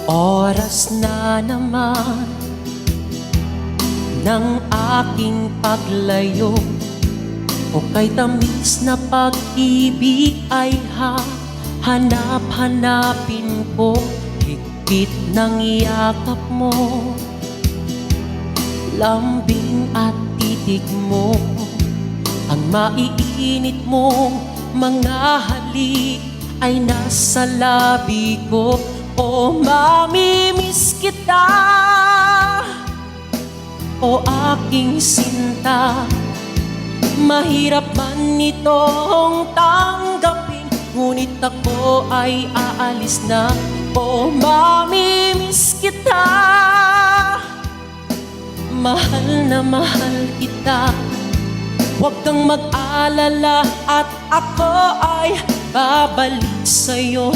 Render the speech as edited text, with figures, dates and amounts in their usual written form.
Oras na naman ng aking paglayo, o kay tamis na pag-ibig ay hanap-hanapin ko. Higpit ng yakap mo, lambing at titig mo, ang maiinit mong mga halik ay nasa labi ko. O mamimiss kita, o aking sinta, mahirap man itong tanggapin, ngunit ako ay aalis na. O mamimiss kita, mahal na mahal kita. Huwag kang mag-alala at ako ay babalik sa'yo,